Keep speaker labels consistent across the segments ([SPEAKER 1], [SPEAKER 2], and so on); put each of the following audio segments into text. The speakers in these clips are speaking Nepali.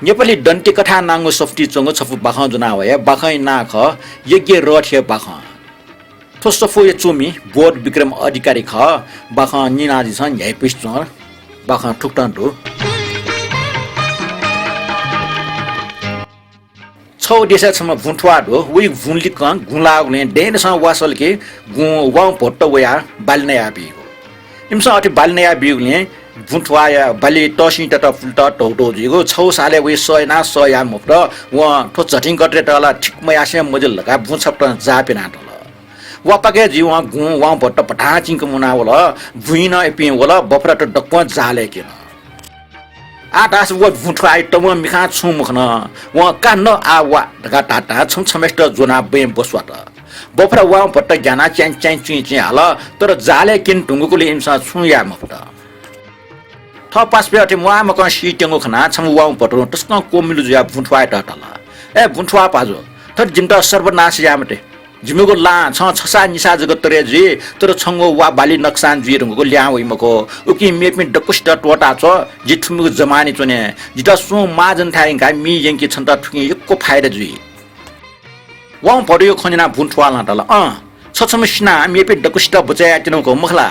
[SPEAKER 1] नेपाली दन्ती कथा नाङ्गो सफ्टी चंगो छफु बाखा जुना वया बाखै नाख यज्ञ रथ्य बाखा थो सफु य चुमी बोर्ड विक्रम अधिकारी ख बाखा निनाजी छन् ह्याइ पिस्चर बाखा ठुक्टन्टु छौ देशा छम भुन्ठवाडो वी भुनलिक गुलाउने डेनसा वासलके गु वा भट्ट वया बालनया बिगो इमसा अति बालनया बिगले भुन्ठवाया बाली तसी तट फुल्ट टौटो जिगो छौ साले वे सयना सया मुक्त व ठो जटिङ गट्रे तला ठिकमै आसे मजल लगा भुन्छप्ट जापेना तल वापाके जीव गु वा भट्ट पठा चिंक मुना वला भुइन एपि वला बफरा त डक्क जाले के आटास व भुन्ठवाइ तम मिखा छु मुखन व का न आवा ढका टाटा छम छमेस्ट जोना बेम बसवाट बफरा वा भट्ट ज्ञाना च्यान च्यान चुइ हाल तर जाले किन टुंगुले इमसा छुया मुक्त थ पासपे अति मुआम क सिटेंगो खना छम वाउ पटरो तस्क कोमिलु जुया भुन्ठवाइ टटला ए भुन्ठवा पाजो थ जिमटा सर्वनाश यामटे जिमेगो ला छ छसा निसा जगत तरे जी तर छंगो वा बाली नक्सान जी रंगो ल्या वइमको उकि मेपमे डकुष्ट टोटा छ जिठुमु जमानी चने जिटा सु माजन थाइंगा मी यंकी छन्ता ठुकी यक्को फाइदा जुइ वाउ पडियो खनिना भुन्ठवा लाटला छछम सिना मेपे डकुष्ट बचाया तिनको मखला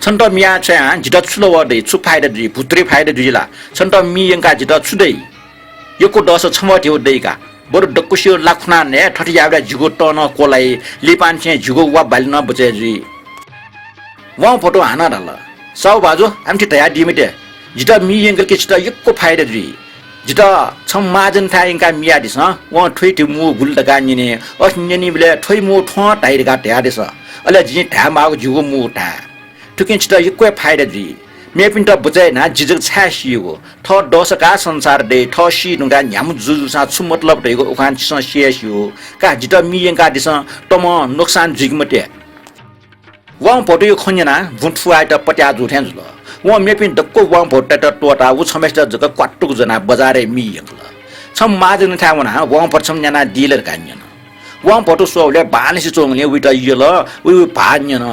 [SPEAKER 1] छन्ट मिया छया जिटा छुलो वडे छु फाइदा जुइ भुत्रे फाइदा जुइला छन्ट मी यंका जिटा छुदै यको दस छमटे उदैका बरु डकुसियो लाखुना ने ठठी याबरा जुगो टन कोलाई लिपान छे जुगो वा बालिन बचे जुइ वा फोटो हाना दल साउ बाजो आमति तया दिमिटे जिटा मी यंगल के छिटा यक्को फाइदा जुइ जिटा छम माजन थाइंका मिया दिस वा ठुइटि मु गुल दगा निने अस्न्यनि बले ठुइ मु ठ टाइरगा ट्या दिस अले जि ठा मागो जुगो मु ठा ठुकिन छिटा यक्को फाइदा जुइ मेपिन्ट बचाइ ना जिजक छासियो थ दशका संसार दे ठसी नुगा न्याम जुजुसा छु मतलब देको उखान छ सिएसियो का जिटा मियंका दिस तम नुकसान जिगमटे वा पटयो खन्यना भुन्ठुआ त पट्या जुथेन जुल वा मेपिन दक्को वा भट्टा त टोटा उ छमेस्ट जक क्वाटुक जना बजारे मियंगल छम माजन थावना वा परछम न्याना डीलर कान्यन वा पटो सोले बानिस चोङले उइटा यल उ भान्यन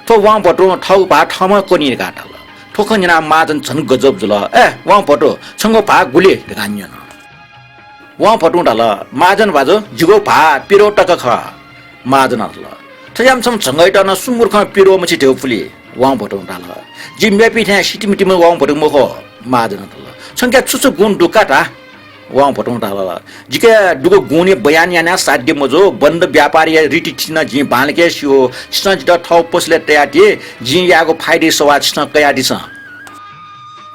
[SPEAKER 1] थो वा पटो ठौ भा ठम कोनी काटल ठोखनिना माजन छन गजब जुल ए वा पटो छंगो भा गुले गान्यन वा पटो डाल माजन बाजो जिगो भा पिरो टक ख माजन हल थयाम छम छंगै टन सुमुर्ख पिरो मछि ढेउ फुली वा पटो डाल जि मेपि थे सिटिमिटि म वा पटो मखो माजन हल छंग्या छुछु गुण दुकाटा वा पटो डाल जिके दुगो गुने बयान याना साध्य मजो बन्द व्यापारी रिटि छिन जि बालके सियो छिन जित ठौ पसले तयाटी जि यागो फाइदे सवा छिन कयाडी छ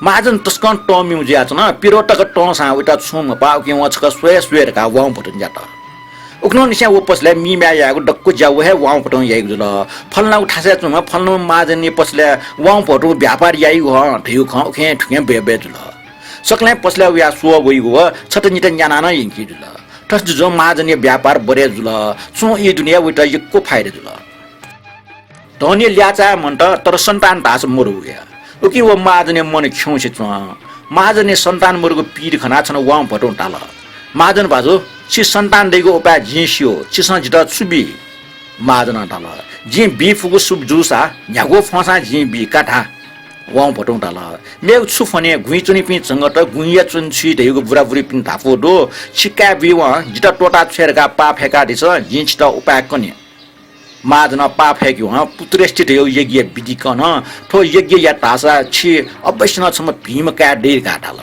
[SPEAKER 1] माजन तस्कन टम्यु ज्या छ न पिरो टक टसा उटा छुम पाउ के वछक स्वे स्वेर का वा पटो जाता उक्नो निसा वो पसले मी म्या यागो डक्को जाउ हे वा पटो याइ जुल फलना उठासे छुम फलनो माजन नि पसले वा पटो व्यापारी याइ हो ठिउ ख खे ठुके बेबे जुल सकले पसले या सो वइगो छट नित ज्ञाना न यंकी जुल तस जो माजने व्यापार बरे जुल सो इ दुनिया उटा यक्को फाइदा जुल धनी ल्याचा मन्ट तर सन्तान तास मरुया उकि वो माजने मन खौसे छ माजने सन्तान मरुको पीर खना छन वा भटौ टाल माजन बाजो छि सन्तान देगो उपा जिसियो छिस जित सुबी माजन टाल जि बी फुगु सुब जुसा न्यागो फसा जि बी काठा वा भटौ टाल मेउ छु फने गुइचुनि पि चंगट गुइया चुन छि देगो बुरा बुरी पिन थाफो दो छिका बिवा जित टोटा छेरगा पा फेका दिस जि छित उपा कने माजन पा फेक्यो ह पुत्रेष्टि देउ यज्ञ विधिकन थो यज्ञ या तासा छि अवश्य न छम भीम का दे काटाल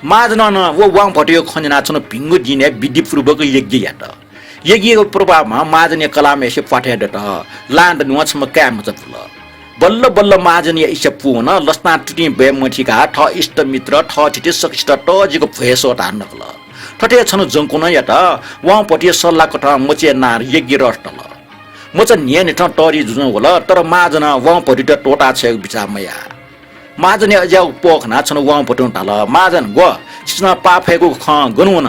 [SPEAKER 1] माजन न वो वाङ भटियो खजना छन भिंगु दिने विधि पूर्वक यज्ञ यात यज्ञको प्रभावमा माजने कलामे से पाठे दत लान्द नुवा छम काम चफुल बल्ल बल्ल माजने इसे पुन लस्ना टुटी बेमठीका ठ इष्ट मित्र ठ छिटे सकिष्ट ट जिको भएसो तान्नकल ठटे छन जंकुन यात वाङ पटियो सल्ला कठ मचे नार यज्ञ रष्टल मच नियन ठ टरी जुन होला तर माजन वाङ पटिट टोटा छ बिचामया माजने अज्याउ पोखना छन वाङ पटु टाल माजन गो छिन पाफेको ख गनुन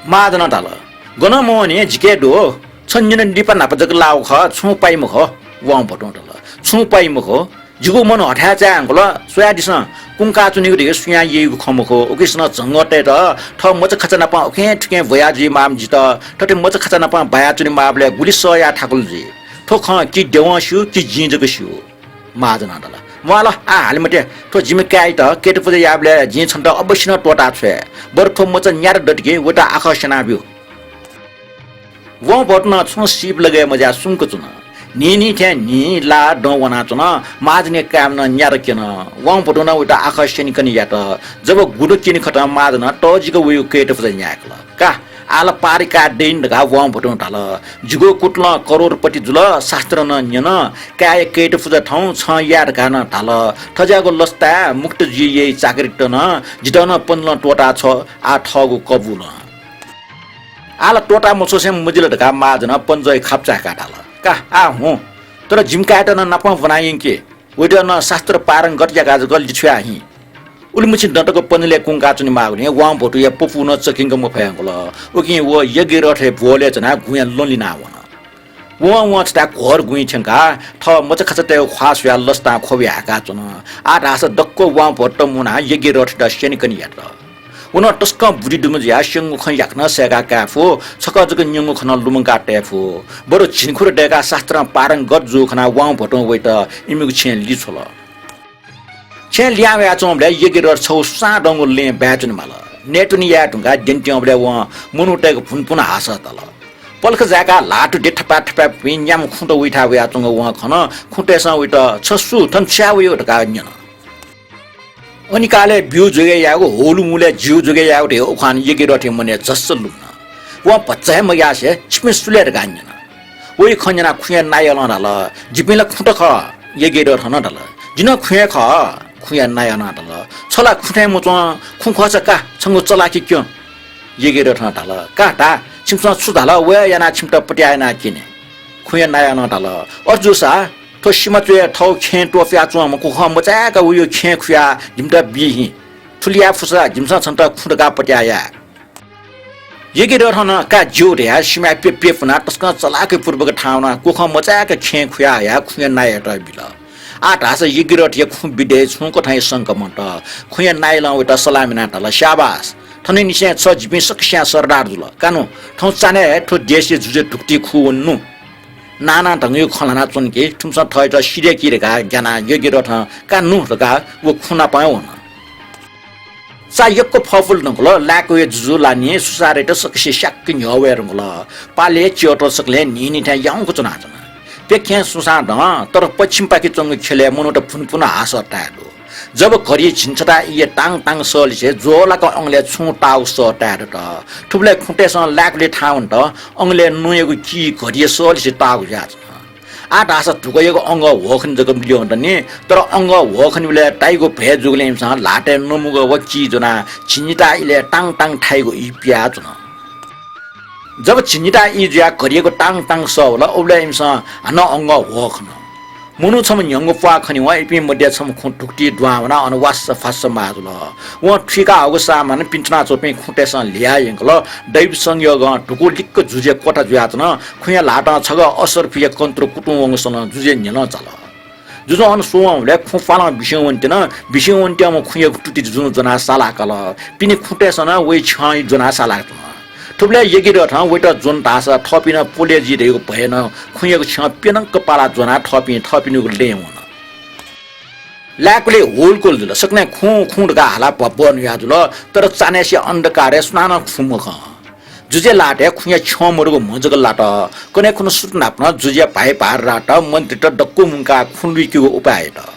[SPEAKER 1] माजन टाल गन मोने जिके दो छन्जन दिपा नापजक लाउ ख छु पाइ मुख वाङ पटु टाल छु पाइ मुख जिगो मन हठा चांगल सोया दिस कुंका चुनिगो दे सुया येगु खमखो ओकिसन जंगटे त ठ मच खचना पा ओके ठके भयाजी माम जित ठटे मच खचना पा बाया चुनि माबले गुली सया ठाकुल जी ठोख कि देवसु कि जिजगसु माजन टाल मल आ हालमटे तो जिम्मेकाई त केट पुजे याबले जि छन् त अवश्य न टोटा छे बरथो म चाहिँ न्यार डटके वटा आकर्षण आब्यो व बटन छु सिप लगे मजा सुनको चुन नि थ्या नि ला ड वना चुन माजने काम न न्यार केन व बटन वटा आकर्षण कनि यात जब गुडो किनि खटा माजन टजिको वयो केट पुजे न्याकल का आला पारिका डेन ढगा वाम भटौँ ढाल जुगो कुट्ल करोडपति जुल शास्त्र न न्यन काय केट फुजा ठाउँ छ यार गान ढाल ठज्याको लस्ता मुक्त जिए चाकरी टन जिटन पन्ल टोटा छ आ ठगो कबुल आला टोटा मसोसे मुजिल ढगा माजन पन्जय खाप्चा काटाल का आ हो तर जिमकाट न नप बनाइं के वेदन शास्त्र पारङ गट्या गाज गल छ्या हि उलिमुछि डटको पनिले कुंका चुनि माग्ने वाम भोटु या पपु न चकिङ म फयाङल ओकि वो यगे रथे भोले जना गुया लोली ना वन वो छटा घर गुइ छंका थ मच खचते ख्वास या लस्ता खोबे आका चुन आ रास दक्को वाम भोट मुना यगे रथ द शेनि कनि यात उन टस्क बुडी दुम या शंगु ख याक्न सेगा काफो छक जग न्यंगु खन लुमंगा टेफो बरो छिनखुर डेगा शास्त्र पारङ गत जो खना वाम भोट वइ त इमिगु छेन लिछोल छे लियावे चोमले यगे र छौ सा डंगुले ब्याचुन माल नेटुनि या ढुंगा डेन्टियोबले व मुनुटेक फुनपुन हास तल पल्ख जाका लाटु डेठपा ठपा पिन्याम खुंट उइठा वे आचुंग व खन खुटेसा उइट छसु थन छ्याउ ढका न्यन अनि काले बिउ जुगे यागो होलु मुले जिउ जुगे यागो रे ओखान यगे रथे मने जस्स लुन व पच्चाय मयासे छिमे सुले ढका न्यन ओइ खन्जना खुया नायल नल जिपिला खुट ख यगे र थन दल जिन खुया ख खुया नाय नाटल छला खुठै मुच खुखछ का छंगु चलाकी क्यो यगे र ठाटल काटा छिमसा सुधाल व याना छिमटा पट्याना किने खुया नाय नाटल अर्जुसा तो सिमचे ठौ खे टोफ्या चुम को ह मचा का उयो खे खुया जिमटा बिहि थुलिया फुसा जिमसा छन्ता खुडका पट्याया यगे र ठन का जोरे या सिमा पे फना तस्का चलाके पूर्वक ठाउना को ख मचा का खे खुया या खुया नाय त बिल आठ हास यगिरट या खु बिदे छुको ठाई संकमट खुया नाइला उटा सलामिना तल शाबास थने निसे छ जिबि सक्स्या सरदार दुल कानु ठौ चाने ठो देशे जुजे टुक्ति खुवन्नु नाना ढंगयो खलाना चुनके ठुमसा थय त सिरे किरेका ज्ञाना यगिरट कानु रका वो खुना पायो न सा यक्को फफुल नगल लाको ये जुजु लानी सुसारे त सक्से शक्क न्यवेर गल पाले चियोटो सकले निनि ठा याउको चुना चुना पेख्या सुसा द तर पश्चिम पाकी चंग खेले मुनो त फुनफुन हास टाडो जब करिए छिन्छटा ये टाङ टाङ सल से जोलाको अंगले छु टाउ स टाड त ठुबले खुटेस लाकले ठाउन त अंगले नुयको की करिए सल से टाउ जाच आ दास ठुकयको अंग होखन जग मिल्यो त नि तर अंग होखन बिले टाइगो भे जुगले स लाटे नमुगो वची जना छिनिटा इले टाङ टाङ ठाइगो इ प्या जना जब छिनिटा इ ज्या करिएको टाङ टाङ स होला ओबले इमस न अंग होखन मुनु छम न्यंगो पा खनि वा इपि मध्य छम खुटुक्ति द्वावना अनवास फास माजुल व ठिका हगो सामान पिन्चना चोपे खुटेस ल्या यंगल दैव संयोग टुकु लिक्क जुजे कोटा जुयाचन खुया लाटा छग असर फिय कन्त्र कुटु वंगसन जुजे न्यन चल जुजो अन सोवले खुफाला बिसेवन्तेन बिसेवन्तेम खुया टुटि जुन जना साला कल पिने खुटेसन वइ छाइ जना साला ठुब्ले यगिर ठाउँ वेटा जोन तासा थपिन पोलेजी रेको भएन खुयको छ पेनङ्क पाला जोना थपिनुको लेउन लाकुले होलकोल जुल सक्ने खुडका हाला बन याजुल तर चानेसी अन्धकारे स्नान खुमख जुजे लाटे खुया छमरुको मजग लाट कने खुन सुट नाप्न जुजे भाइ पार राट मन्त्री त डक्कु मुंका खुन्डुकीको उपाय त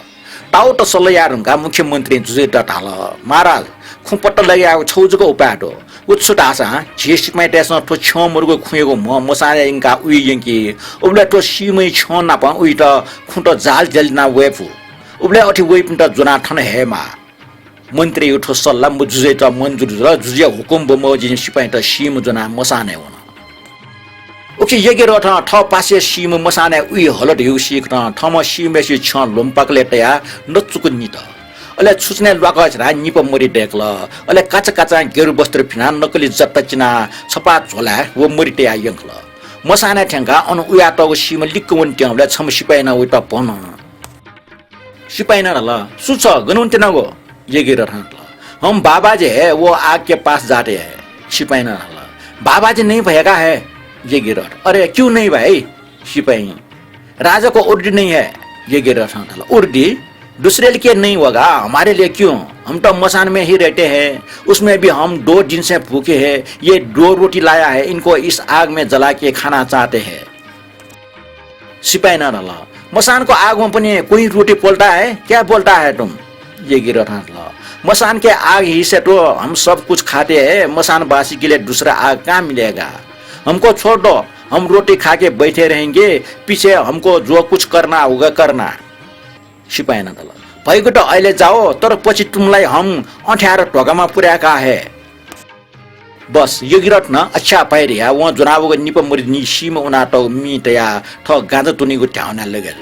[SPEAKER 1] टाउट सल्लायारुका मुख्यमन्त्री जुजे ढाल महाराज खुपट्ट लगाएको छौजुको उपाय त उत्सुटासा जेसिकमै त्यसमा ठो छमरुको खुयको मसाले इन्का उइ यंकी उबले ठो सिमै छ नापा उइ त खुट जाल जलना वेफु उबले अथि वे पिन्ट जोना ठन हेमा मन्त्री उठो सल्ला मुजुजे त मन्जुर र जुजे हुकुम बमोजिन सिपाइ त सिम जोना मसाने हुन ओके यगे र ठ पासे सिम मसाने उइ हलट यु सिक ठम सिमेसी छ लोम्पाकले तया नचुक नित अले छुच्ने लुका छरा निप मरि डेक्ल अले काचा काचा गेरु वस्त्र फिना नकली जत्ता चिना छपा झोला वो मरि तया यंखल मसाना ठ्यांका अन उया तको सिम लिक्क वन ट्याउले छम सिपाइना उइ त पन सिपाइना ल सुछ गनुन्ते नगो यगे र हम बाबा जे है वो आग के पास जाते हैं सिपाइना ल बाबा जी नहीं भएगा है यगे र अरे क्यों नहीं भाई सिपाही राजा को उर्दी नहीं है यगे र उर्दी दूसरे लिए नहीं होगा, हमारे लिए क्यों? हम तो मसान में ही रहते हैं, उसमें भी हम 2 दिन से भूखे हैं। ये 2 रोटी लाया है, इनको इस आग में जला के खाना चाहते हैं। सिपाही न ल मसान को आग में पनि कोई रोटी बोलता है क्या? बोलता है तुम? ये गिर मसान के आग ही से तो हम सब कुछ खाते हैं, मसानवासी के लिए दूसरा आग कहाँ मिलेगा? हमको छोड़ दो, हम रोटी खा के बैठे रहेंगे, पीछे हमको जो कुछ करना होगा करना। सिपाही न भएको त अहिले जाओ, तर पछि तुमलाई हम अँठ्याएर ढोकामा पुर्याएका है। बस यो गिरट न अच्छा पाइरिया वहाँ जुनावको निप मरि नि सीमा उना त मी तया ठ गाँजा तुनीको ठ्याउना लगेल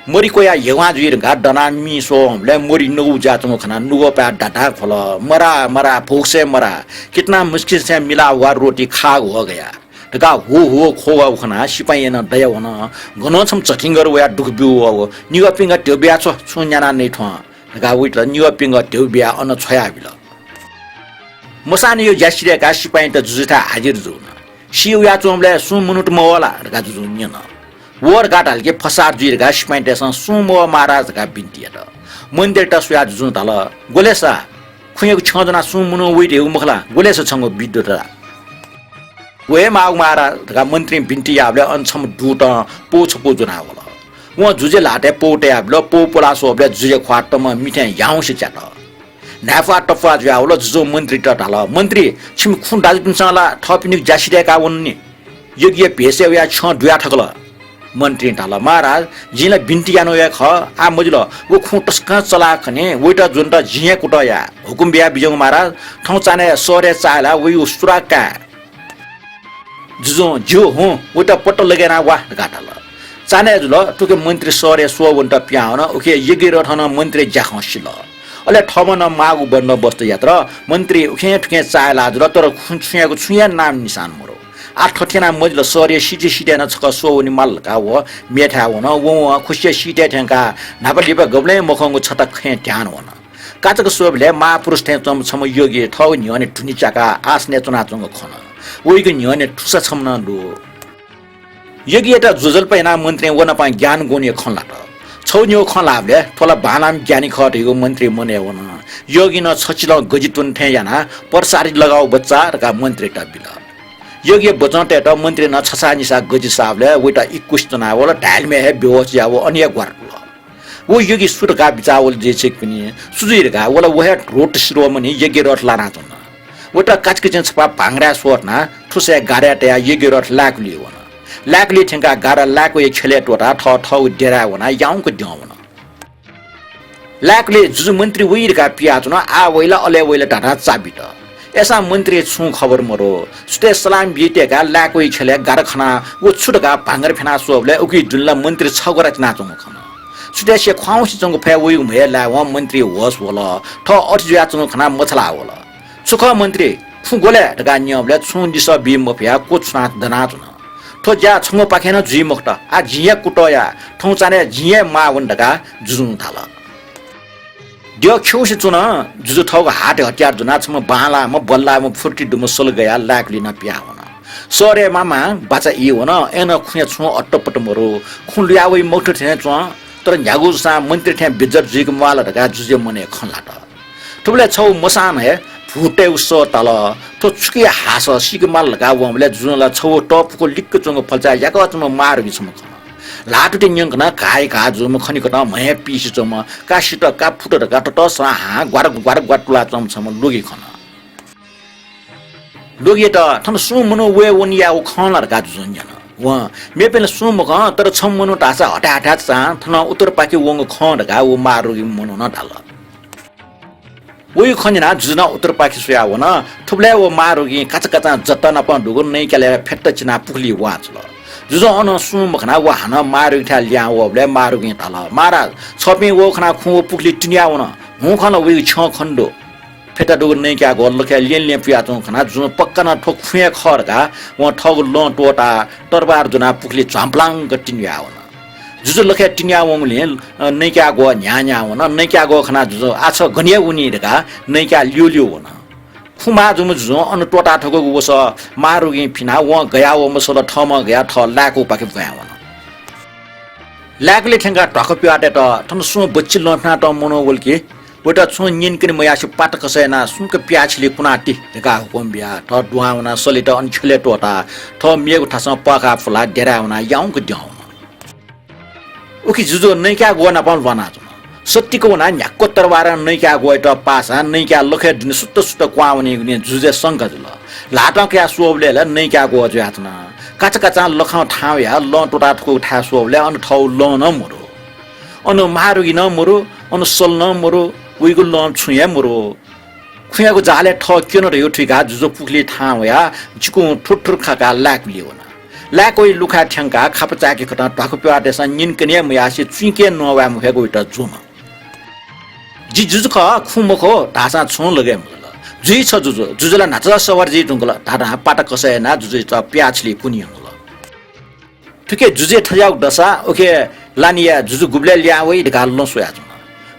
[SPEAKER 1] मरि कोया हेवा जुइर घाट डना मी सो हमले मरि नगु जाचो खाना नुगो पा डाटा फल मरा मरा भूख से मरा, कितना मुश्किल से मिला हुआ रोटी खा हो गया। ढका हो खोगा खाना सिपाही न दया होना घनो छम चकिंगर वया दुखबिउ हो निवा पिंगा त्यो बिया छ सुन्याना नै ठ ढका उइट निवा पिंगा त्यो बिया अन छया बिल मसान यो ज्यासिरेका सिपाही त जुजुथा हाजिर जुन सिउ या चोमले सु मुनुट मवला ढका जुजु न वर गाट हल्के फसार जुइरका सिपाही तसँग सुमो महाराज का बिन्ती त मन्दिर त सुया जुजु तल गोलेसा खुयको छजना सु मुनु उइटे मुखला गोलेसा छंगो विद्युत वे माग महाराज ढका मन्त्री बिन्ती याबले अनछम दुट पोछ जुना होला व जुजे लाटे पोटे याबले पोपोला सोबले जुजे ख्वाटमा मिठे याउसे च्याट नाफा टफा ज्याउलो जो मन्त्री त ढाल मन्त्री छिम खुन दाजुपिनसँगला थपिनिक जासिरेका उन्ने योग्य भेसे या छ दुया ठगल मन्त्री ढाल महाराज जिला बिन्ती यानो या ख आ मजुल वो खु टस्का चला खने वेटा जुन त जिया कुट या हुकुम बिया बिजङ महाराज ठौ चाने सरे चाला वे उसुराका जुजो जो हो वेटा पट्ट लगेना वा गाटल चाने जुल तुके मन्त्री सरे सो वन्ट प्याउन ओके यगी रठन मन्त्री जाखसिल अले ठमन मागु बन्न बस्ते यात्र मन्त्री उखे ठुके चाला जुल तर खुछुयाको छुया नाम निशान मरो आ ठठेना मजल सरे सिटी सिटेन छक सोनि मलका व मेठा वन व खुसिया सिटे ठेंका नापलिप गब्ले मखंगो छता खे ध्यान वन काचक सोबले महापुरुष थे चम छम योगी ठौ नियने ठुनिचाका आस्ने चुनाचंग खन ओइको नियने ठुसा छमन लो योगी एटा जुजल पैना मन्त्री वन पा ज्ञान गोने खनला त छौन्यो खलाबले थोला भानाम ज्ञानी खटेको मन्त्री मने वन योगी न छचिल गजितुन थे याना परसारी लगाउ बच्चा रका मन्त्री टबिल योगी बचते त मन्त्री न छसा निसा गजि साबले वेटा 21 जना वला ढाल में है बेहोस या वो अन्य गरल वो योगी सुरका बिचावल जे छे पनि सुजिरका वला वहे रोट सिरो मनि योगी रट लाना त वेटा काचके चाहिँ छपा भांगरा सोटना ठुसे गाड्याटे योगी रट लागली वन लागली ठेंगा गारा लाको एक खेले टोटा ठ ठ डेरा वना याउको दिउन लागले जुजु मन्त्री उइरका पिया चुना आ वइला अले वइला ढाडा चाबिट ऐसा मंत्री छु खबर मरो सुते सलाम बिटेका लाको खेले गारखना वो छुटका भांगर फेना सोबले उकी जुल्ला मंत्री छगरा नाचो खना सुते से ख्वाउसी जंग फे वइ मेला व मंत्री होस होला ठ अठजुया चंग खना मछला होला सुख मंत्री फु गोले ढका नियमले छु दिस बि मफिया कोछना दना चुन ठो ज्या छंगो पाखेन जुइ मखट आ जिया कुटया ठौ चाने जिया मा वन ढका जुजु थाला दियो खौसे चुन जुजु ठौको हात हतियार जुना छम बाला म बल्ला म फुर्टी दुम सल गया लाकली न पिया होना सरे मामा बाचा इ होना एन खुया छु अट्टपट मरो खुलिया वइ मोठ थे छु तर न्यागु सा मन्त्री थे बिजर जिग माल ढका जुजे मने खनलाट तुबले छौ मसान है फुटे उसो तल तो छुकी हास सिग माल लगा वमले जुनला छौ टपको लिक्क चंग फल्चा याको चम मार बिसम खन लाटुटे न्यंग न काय का जुम खनिको न महे पिस चम कासिट का फुट ढका त सा हा ग्वार ग्वार ग्वाटुला चम छम लोगी खन लोगी त थन सु मनो वे वनिया उ खन लगा जुन जन व मेपेल सु मक तर छम मनो टासा हटा हटा चा थन उत्तर पाके वंग खन ढका उ मारुगी मनो न ढाल वही खनिना जुना उत्तर पाके सुया वन थुबले व मारुगी काचा काचा जतन प ढुगुन नै केले फेट्ट चिना पुखली वाचल जुजो अन सु मखना व हन मारुगी था ल्या वले मारुगी तल महाराज छपे वो खना खु पुखली टिनिया वन हु खन व छ खण्डो फेटा ढुगुन नै क्या गोल लखे लेन ले पिया त खना जु पक्कन ठोक खुए खरका व ठग लो टोटा तरबार जुना पुखली झम्पलाङ टिनिया वन जुजु लखे टिनिया वंगले नै क्या गो न्या न्या वन नै क्या गो खना जुजो आछ गनिया उनी ढका नै क्या लियो वन खुमा जुम जुजो अन टोटा ठगो वस मारुगी फिना व गया व मसल ठम गया ठ लाको पाके गया वन लागले ठेंगा ढक प्याटे त ठन सु बच्ची लठना त मनोबल के वटा छु निन किन मयासु पाट कसैना सुक प्याछले कुनाटी ढका हुकम बिया ठ दुआउना सलिट अन छले टोटा ठ मेगु ठास पका फुला डेराउना याउको द्याउ ओखि जुजो नै क्या गोना पाउन बना सत्तिको ना न्याक्को तरवार नै क्या गोइट पासा नै क्या लखे दिन सुत्त सुत्त क्वाउने नि जुजे संग जुल लाटा क्या सोबले ल नै क्या गो ज्यातना काचा काचा लखा ठाउ या ल टोटा ठको ठा सोबले अन ठौ ल न मरो अन मारुगी न मरो अन सल न मरो उइगु ल छुया मरो खुयाको जाले ठ किन र यो ठिका जुजो पुखले ठाउ या जिको ठुठुर खाका लाक लियोना लाकोइ लुखा ठ्याङ्का खापचाके खटा ढक प्याटेसा निनकने मयासी चुइके नवा मुखेको इटा जुम जी जुजुख खुमखो ढासा छु लगे मुल जुइ छ जुजु जुजुला नाचा सवार जी दुंगल ढाडा पाटा कसै ना जुजु त प्याछले कुनि मुल ठिके जुजे ठयाउ दसा ओके लानिया जुजु गुब्ले ल्यावै ढगाल न सोया जुम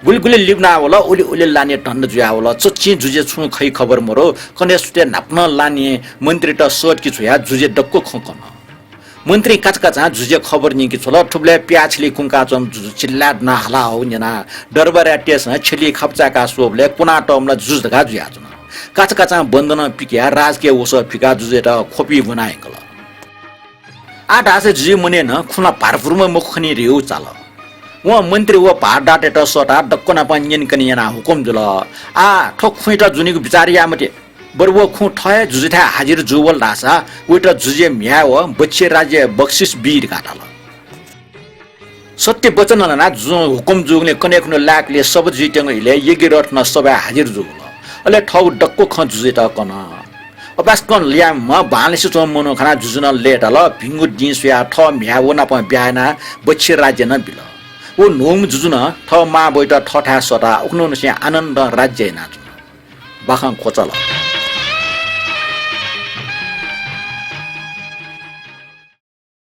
[SPEAKER 1] गुलगुले लिब्ना होला ओले ओले लाने टन्न जुया होला चच्ची जुजे छु खै खबर मरो कने सुते नाप्न लाने मन्त्री त सोट कि छुया जुजे डक्को खकन मन्त्री काचका जुजे खबर नि कि छोला ठुब्ले प्याछले कुंका चम जुजु चिल्ला न हला हो निना डरबरा टेस छली खपचाका सोबले कुना टमला जुज धगा जुया जुन काचका बन्दन पिक्या राजकीय ओस फिका जुजे त खोपी बनाएकल आ ढासे जुजे मने न खुना पारपुरमा मुखनी रिउ चाल व मन्त्री व पार डाटे त सटा डक्कना पन्यन कनियाना हुकुम जुल आ ठोक खुइटा जुनीको विचारिया मते बरु खु ठय जुजिथा हाजिर जुवल रासा उइटा जुजे म्याव बच्चे राज्य बक्सिस बीर काटाल सत्य वचन ना जु हुकुम जुगले कनेक्न लाकले सब जिटेङ इले यगी रत्न सबै हाजिर जुगल अले ठौ डक्को ख जुजे त कन अबास्कन ल्याम म बालेसु चम मनो खाना जुजुन लेटल भिंगु दिसया ठ म्याव न प ब्याना बच्चे राज्य न बिल ओ नोम जुजुन ठ मा बैटा ठठा सटा उक्नो नसे आनन्द राज्य ना बाखा खोचल